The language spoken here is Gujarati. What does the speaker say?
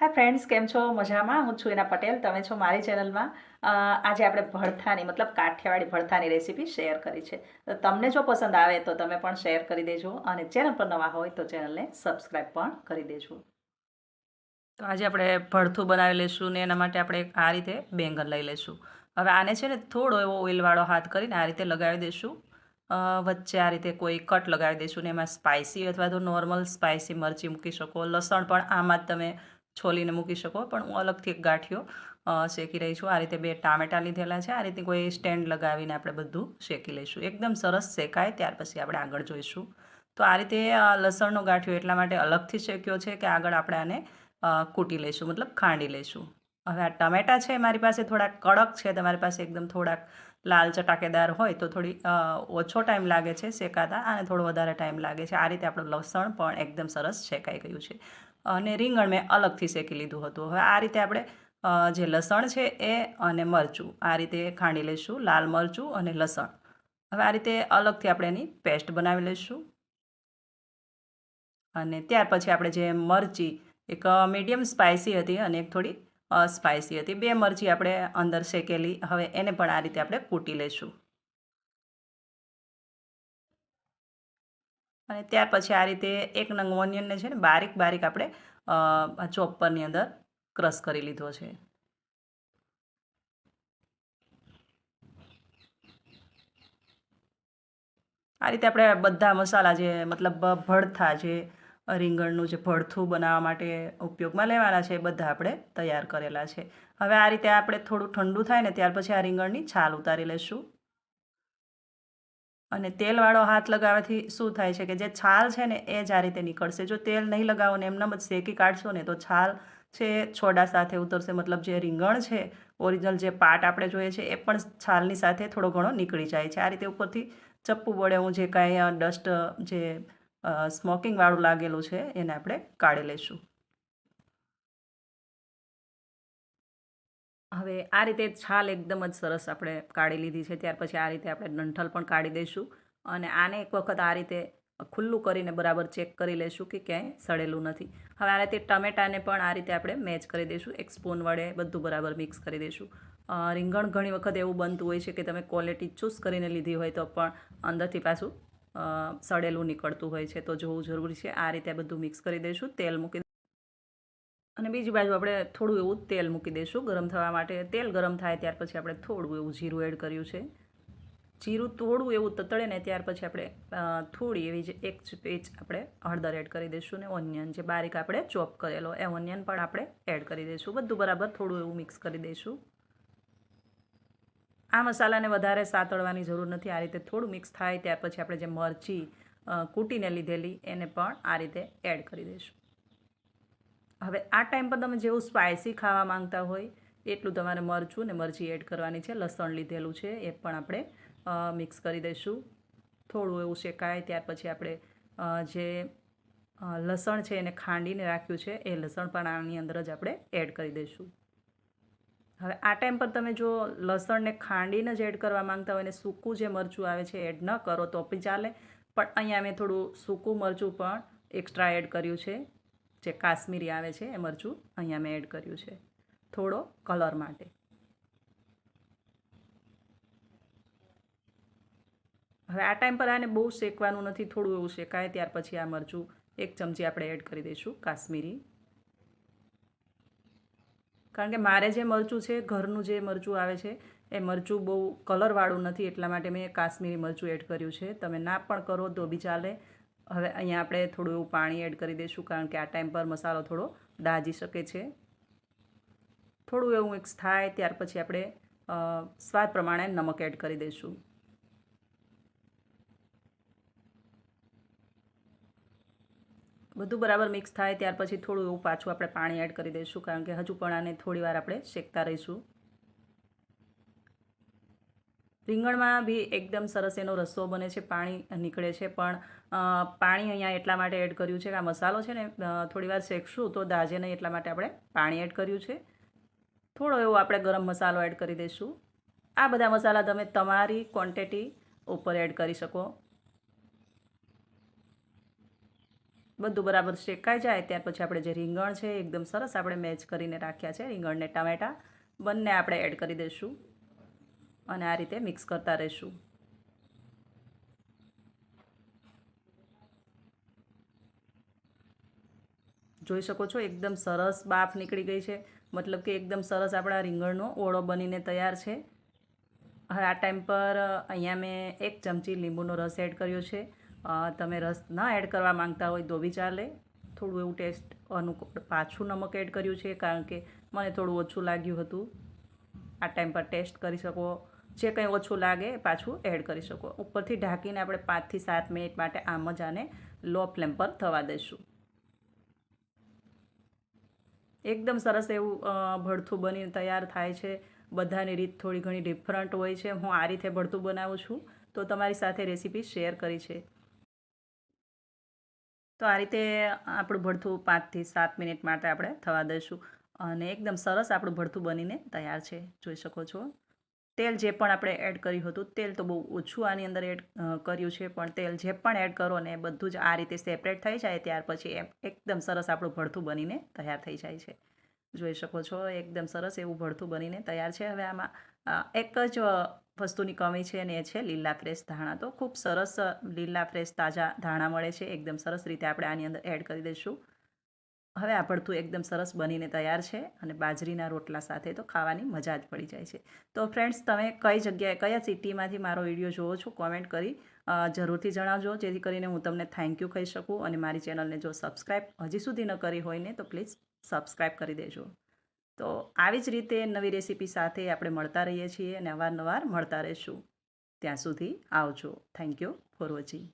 હાય ફ્રેન્ડ્સ, કેમ છો? મજામાં? હું છું એના પટેલ. તમે છો મારી ચેનલમાં. આજે આપણે ભરથાની મતલબ કાઠિયાવાડી ભરથાની રેસીપી શેર કરી છે. તો તમને જો પસંદ આવે તો તમે પણ શેર કરી દેજો અને ચેનલ પર નવા હોય તો ચેનલને સબસ્ક્રાઈબ પણ કરી દેજો. તો આજે આપણે ભરથું બનાવી લઈશું ને એના માટે આપણે આ રીતે બેંગન લઈ લઈશું. હવે આને છે ને થોડો એવો ઓઇલવાળો હાથ કરીને આ રીતે લગાવી દઈશું. વચ્ચે આ રીતે કોઈ કટ લગાવી દઈશું ને એમાં સ્પાઇસી અથવા તો નોર્મલ સ્પાઇસી મરચી મૂકી શકો. લસણ પણ આમાં જ તમે છોલીને મૂકી શકો, પણ હું અલગથી એક ગાંઠિયો શેકી રહી છું. આ રીતે 2 ટામેટાં લીધેલા છે. આ રીતે કોઈ સ્ટેન્ડ લગાવીને આપણે બધું શેકી લઈશું. એકદમ સરસ શેકાય ત્યાર પછી આપણે આગળ જોઈશું. તો આ રીતે લસણનો ગાંઠિયો એટલા માટે અલગથી શેક્યો છે કે આગળ આપણે આને કૂટી લઈશું, મતલબ ખાંડી લઈશું. હવે આ ટમેટાં છે મારી પાસે થોડાક કડક છે, તમારી પાસે એકદમ થોડાક લાલ ચટાકેદાર હોય તો થોડી ઓછો ટાઈમ લાગે છે શેકાતા અને થોડો વધારે ટાઈમ લાગે છે. આ રીતે આપણું લસણ પણ એકદમ સરસ શેકાઈ ગયું છે અને રીંગણ મેં અલગથી શેકી લીધું હતું. હવે આ રીતે આપણે જે લસણ છે એ અને મરચું આ રીતે ખાંડી લઈશું, લાલ મરચું અને લસણ. હવે આ રીતે અલગથી આપણે એની પેસ્ટ બનાવી લઈશું અને ત્યાર પછી આપણે જે મરચી એક મીડિયમ સ્પાઇસી હતી અને એક થોડી સ્પાઇસી હતી, 2 મરચી આપણે અંદર શેકેલી. હવે એને પણ આ રીતે આપણે કૂટી લઈશું અને ત્યાર પછી આ રીતે એક નંગ ઓનિયનને છે ને બારીક બારીક આપણે ચોપરની અંદર ક્રશ કરી લીધો છે. આ રીતે આપણે બધા મસાલા જે મતલબ ભરથા જે રીંગણનું જે ભરથું બનાવવા માટે ઉપયોગમાં લેવાના છે એ બધા આપણે તૈયાર કરેલા છે. હવે આ રીતે આપણે થોડું ઠંડુ થાય ને ત્યાર પછી આ રીંગણની છાલ ઉતારી લઈશું અને તેલવાળો હાથ લગાવવાથી શું થાય છે કે જે છાલ છે ને એ જ આ રીતે નીકળશે. જો તેલ નહીં લગાવો ને એમનેમ જ શેકી કાઢશો ને તો છાલ છે છોડા સાથે ઉતરશે, મતલબ જે રીંગણ છે ઓરિજિનલ જે પાર્ટ આપણે જોઈએ છે એ પણ છાલની સાથે થોડો ઘણો નીકળી જાય છે. આ રીતે ઉપરથી ચપ્પુ વડે હું જે કાંઈ ડસ્ટ જે સ્મોકિંગવાળું લાગેલું છે એને આપણે કાઢી લઈશું. હવે આ રીતે છાલ એકદમ જ સરસ આપણે કાઢી લીધી છે. ત્યાર પછી આ રીતે આપણે ડંઠલ પણ કાઢી દઈશું અને આને એક વખત આ રીતે ખુલ્લું કરીને બરાબર ચેક કરી લઈશું કે ક્યાંય સડેલું નથી. હવે આ રીતે ટમેટાને પણ આ રીતે આપણે મેચ કરી દઈશું, એક સ્પૂન વડે બધું બરાબર મિક્સ કરી દઈશું. રીંગણ ઘણી વખત એવું બનતું હોય છે કે તમે ક્વોલિટી ચૂઝ કરીને લીધી હોય તો પણ અંદરથી પાછું સડેલું નીકળતું હોય છે, તો જોવું જરૂરી છે. આ રીતે બધું મિક્સ કરી દઈશું, તેલ મૂકી અને બીજી બાજુ આપણે થોડું એવું તેલ મૂકી દઈશું ગરમ થવા માટે. તેલ ગરમ થાય ત્યાર પછી આપણે થોડું એવું જીરું એડ કર્યું છે. જીરું થોડું એવું તતળે ને ત્યાર પછી આપણે થોડી એવી જ એક પેચ આપણે હળદર એડ કરી દઈશું ને ઓનિયન જે બારીક આપણે ચોપ કરેલો એ ઓનિયન પણ આપણે એડ કરી દઈશું. બધું બરાબર થોડું એવું મિક્સ કરી દઈશું. આ મસાલાને વધારે સાતળવાની જરૂર નથી. આ રીતે થોડું મિક્સ થાય ત્યાર પછી આપણે જે મરચી કૂટીને લીધેલી એને પણ આ રીતે એડ કરી દઈશું. હવે આ ટાઈમ પર તમે જેવું સ્પાઇસી ખાવા માંગતા હોય એટલું તમારે મરચું ને મરચી એડ કરવાની છે. લસણ લીધેલું છે એ પણ આપણે મિક્સ કરી દઈશું. થોડું એવું શેકાય ત્યાર પછી આપણે જે લસણ છે એને ખાંડીને રાખ્યું છે એ લસણ પણ આની અંદર જ આપણે એડ કરી દઈશું. હવે આ ટાઈમ પર તમે જો લસણને ખાંડીને જ એડ કરવા માંગતા હોય ને સૂકું જે મરચું આવે છે એડ ન કરો તો બી ચાલે, પણ અહીંયા મેં થોડું સૂકું મરચું પણ એક્સ્ટ્રા એડ કર્યું છે. જે કાશ્મીરી આવે છે એ મરચું અહીંયા મેં એડ કર્યું છે થોડો કલર માટે. હવે આ ટાઈમ પર આને બહુ શેકવાનું નથી, થોડું એવું શેકાય ત્યાર પછી આ મરચું 1 ચમચી આપણે એડ કરી દઈશું કાશ્મીરી. કારણ કે મારે જે મરચું છે ઘરનું જે મરચું આવે છે એ મરચું બહુ કલરવાળું નથી, એટલા માટે મેં કાશ્મીરી મરચું એડ કર્યું છે. તમે ના પણ કરો તો બી ચાલે. હવે અહીંયા આપણે થોડું એવું પાણી એડ કરી દઈશું કારણ કે આ ટાઈમ પર મસાલો થોડો દાજી શકે છે. થોડું એવું મિક્સ થાય ત્યાર પછી આપણે સ્વાદ પ્રમાણે નમક એડ કરી દઈશું. બધું બરાબર મિક્સ થાય ત્યાર પછી થોડું એવું પાછું આપણે પાણી એડ કરી દઈશું કારણ કે હજુ પણ આને થોડી વાર આપણે શેકતા રહીશું. રીંગણમાં બી એકદમ સરસ એનો રસો બને છે, પાણી નીકળે છે, પણ પાણી અહીંયા એટલા માટે એડ કર્યું છે કે આ મસાલો છે ને થોડી વાર શેકશું તો દાજે નહીં, એટલા માટે આપણે પાણી એડ કર્યું છે. થોડો એવો આપણે ગરમ મસાલો એડ કરી દઈશું. આ બધા મસાલા તમે તમારી ક્વોન્ટિટી ઉપર એડ કરી શકો. બધું બરાબર શેકાઈ જાય ત્યાર પછી આપણે જે રીંગણ છે એકદમ સરસ આપણે મેચ કરીને રાખ્યા છે, રીંગણને ટામેટાં બંને આપણે એડ કરી દઈશું અને આ રીતે મિક્સ કરતા રહીશું. જોઈ શકો છો એકદમ સરસ બાફ નીકળી ગઈ છે, મતલબ કે એકદમ સરસ આપણા રીંગણનો ઓળો બનીને તૈયાર છે. હવે આ ટાઈમ પર અહીંયા મેં 1 ચમચી લીંબુનો રસ એડ કર્યો છે. તમે રસ ન એડ કરવા માંગતા હોય તો બી ચાલે. થોડું એવું ટેસ્ટ અનુકૂળ પાછું નમક એડ કર્યું છે કારણ કે મને થોડું ઓછું લાગ્યું હતું. આ ટાઈમ પર ટેસ્ટ કરી શકો, જે કંઈ ઓછું લાગે પાછું એડ કરી શકો. ઉપરથી ઢાંકીને આપણે 5 થી 7 મિનિટ માટે આમ જ આને લો ફ્લેમ પર થવા દઈશું. એકદમ સરસ એવું ભરથું બનીને તૈયાર થાય છે. બધાની રીત થોડી ઘણી ડિફરન્ટ હોય છે. હું આ રીતે ભરથું બનાવું છું તો તમારી સાથે રેસીપી શેર કરી છે. તો આ રીતે આપણું ભરથું 5 થી 7 મિનિટ માટે આપણે થવા દઈશું અને એકદમ સરસ આપણું ભરથું બનીને તૈયાર છે. જોઈ શકો છો તેલ જે પણ આપણે એડ કર્યું હતું, તેલ તો બહુ ઓછું આની અંદર એડ કર્યું છે, પણ તેલ જે પણ એડ કરો ને બધું જ આ રીતે સેપરેટ થઈ જાય ત્યાર પછી એકદમ સરસ આપણું ભરથું બનીને તૈયાર થઈ જાય છે. જોઈ શકો છો એકદમ સરસ એવું ભરથું બનીને તૈયાર છે. હવે આમાં એક જ વસ્તુની કમી છે અને એ છે લીલા ફ્રેશ ધાણા. તો ખૂબ સરસ લીલા ફ્રેશ તાજા ધાણા મળે છે, એકદમ સરસ રીતે આપણે આની અંદર એડ કરી દઈશું. હવે આ ભરથું એકદમ સરસ બનીને તૈયાર છે અને બાજરીના રોટલા સાથે તો ખાવાની મજા જ પડી જાય છે. તો ફ્રેન્ડ્સ, તમે કઈ જગ્યાએ કયા સિટીમાંથી મારો વિડીયો જુઓ છો કોમેન્ટ કરી જરૂરથી જણાવજો, જેથી કરીને હું તમને થેન્ક યુ કહી શકું. અને મારી ચેનલને જો સબસ્ક્રાઈબ હજી સુધી ન કરી હોય ને તો પ્લીઝ સબસ્ક્રાઈબ કરી દેજો. તો આવી જ રીતે નવી રેસીપી સાથે આપણે મળતા રહીએ છીએ અને અવારનવાર મળતા રહીશું. ત્યાં સુધી આવજો. Thank you for watching.